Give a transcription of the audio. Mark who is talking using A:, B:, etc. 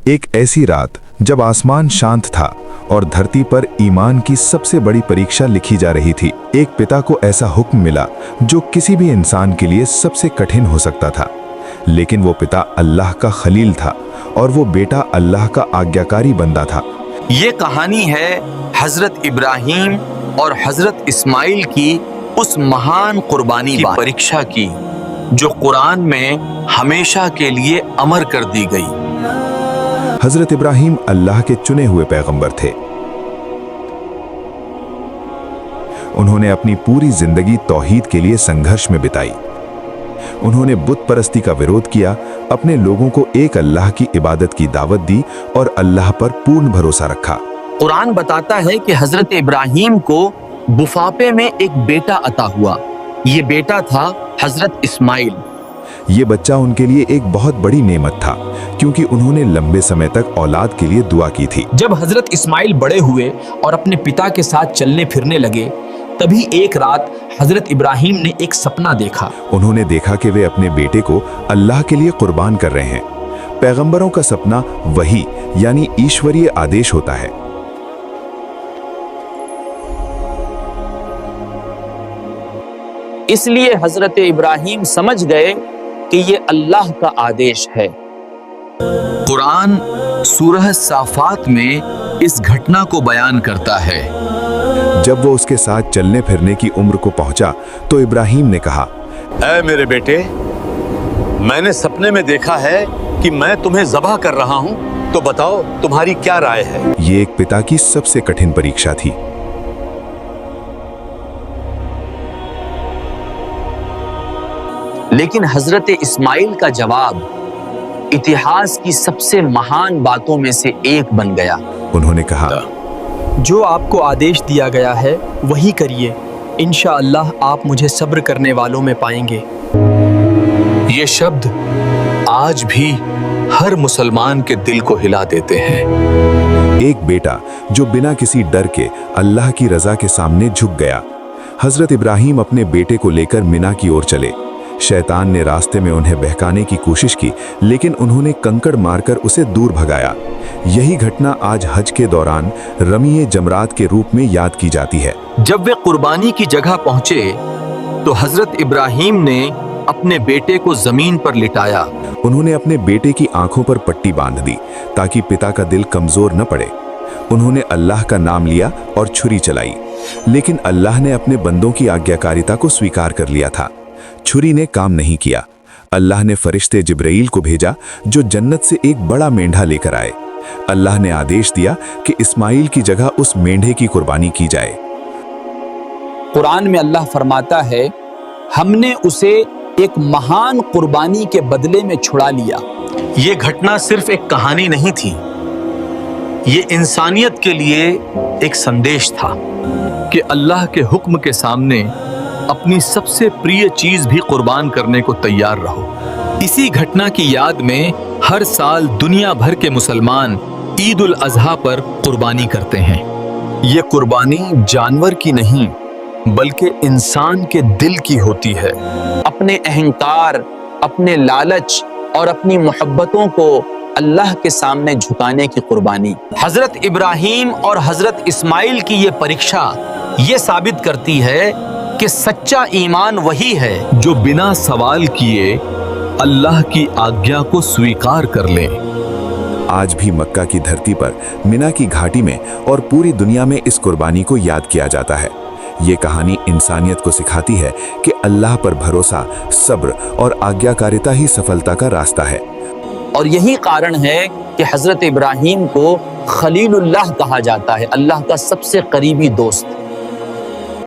A: एक ऐसी रात जब आसमान शांत था और धरती पर ईमान की सबसे बड़ी परीक्षा लिखी जा रही थी, एक पिता को ऐसा हुक्म मिला जो किसी भी इंसान के लिए सबसे कठिन हो सकता था। लेकिन वो पिता अल्लाह का खलील था और वो बेटा अल्लाह का आज्ञाकारी बंदा था।
B: ये कहानी है हजरत इब्राहिम और हजरत इस्माइल की उस महान कुर्बानी की परीक्षा की, जो कुरान में हमेशा के लिए अमर कर दी गई।
A: हजरत इब्राहिम अल्लाह के चुने हुए पैगंबर थे। उन्होंने अपनी पूरी जिंदगी तौहीद के लिए संघर्ष में बिताई। उन्होंने बुत परस्ती का विरोध किया, अपने लोगों को एक अल्लाह की इबादत की दावत दी और अल्लाह पर पूर्ण भरोसा रखा।
B: कुरान बताता है कि हजरत इब्राहिम को बुफापे में एक बेटा अता हुआ। ये बेटा था हजरत इस्माइल।
A: ये बच्चा उनके लिए एक बहुत बड़ी नेमत था, क्योंकि उन्होंने लंबे समय तक औलाद के लिए दुआ की थी।
C: जब हजरत इस्माइल बड़े हुए और अपने पिता के साथ चलने फिरने लगे, तभी एक रात हजरत इब्राहिम ने एक सपना देखा।
A: उन्होंने देखा कि वे अपने बेटे को अल्लाह के लिए कुर्बान कर रहे हैं। पैगंबरों का सपना वही यानी ईश्वरीय आदेश होता है।
B: इसलिए हजरत इब्राहिम समझ गए कि ये अल्लाह का आदेश है। कुरान सूरह साफात में इस घटना को बयान करता है।
A: जब वो उसके साथ चलने फिरने की उम्र को पहुंचा तो इब्राहिम ने कहा,
D: ऐ मेरे बेटे, मैंने सपने में देखा है कि मैं तुम्हें ज़बह कर रहा हूं, तो बताओ तुम्हारी क्या राय है।
A: ये एक पिता की सबसे कठिन परीक्षा थी।
B: लेकिन हजरत इस्माइल का जवाब इतिहास की सबसे महान बातों में से एक बन गया।
A: उन्होंने कहा,
C: जो आपको आदेश दिया गया है वही करिए, इंशाअल्लाह आप मुझे सब्र करने वालों में पाएंगे।
D: ये शब्द आज भी हर मुसलमान के दिल को हिला देते हैं।
A: एक बेटा जो बिना किसी डर के अल्लाह की रजा के सामने झुक गया। हजरत इब्राहिम अपने बेटे को लेकर मिना की ओर चले। शैतान ने रास्ते में उन्हें बहकाने की कोशिश की, लेकिन उन्होंने कंकड़ मारकर उसे दूर भगाया। यही घटना आज हज के दौरान रमीए जमरात के रूप में याद की जाती है।
B: जब वे कुर्बानी की जगह पहुंचे तो हजरत इब्राहिम ने अपने बेटे को जमीन पर लिटाया।
A: उन्होंने अपने बेटे की आंखों पर पट्टी बांध दी ताकि पिता का दिल कमजोर न पड़े। उन्होंने अल्लाह का नाम लिया और छुरी चलाई, लेकिन अल्लाह ने अपने बंदों की आज्ञाकारिता को स्वीकार कर लिया था। छुरी ने काम नहीं किया। अल्लाह ने फरिश्ते जिब्राइल को भेजा जो जन्नत से एक बड़ा मेंढा लेकर आए। अल्लाह ने आदेश दिया कि इस्माइल की जगह उस मेंढे की कुर्बानी की जाए।
C: कुरान में अल्लाह फरमाता है, हमने उसे एक महान कुर्बानी के बदले में छुड़ा लिया।
B: ये घटना सिर्फ एक कहानी नहीं थी, ये इंसानियत के लिए एक संदेश था कि अल्लाह के हुक्म के सामने अपनी सबसे प्रिय चीज भी कुर्बान करने को तैयार रहो।
C: इसी घटना की याद में हर साल दुनिया भर के मुसलमान ईद उल अजहा पर कुर्बानी करते हैं।
D: ये कुर्बानी जानवर की नहीं बल्कि इंसान के दिल की होती है।
B: अपने अहंकार, अपने लालच और अपनी मोहब्बतों को अल्लाह के सामने झुकाने की कुर्बानी। हजरत इब्राहिम और हजरत इस्माइल की ये परीक्षा ये साबित करती है कि सच्चा ईमान वही है
D: जो बिना सवाल किए अल्लाह की आज्ञा को स्वीकार कर ले।
A: आज भी मक्का की धरती पर, मिना की घाटी में और पूरी दुनिया में इस कुर्बानी को याद किया जाता है। ये कहानी इंसानियत को सिखाती है कि अल्लाह पर भरोसा, सब्र और आज्ञाकारिता ही सफलता का रास्ता है।
B: और यही कारण है कि हजरत इब्राहिम को खलीलुल्लाह कहा जाता है, अल्लाह का सबसे करीबी दोस्त।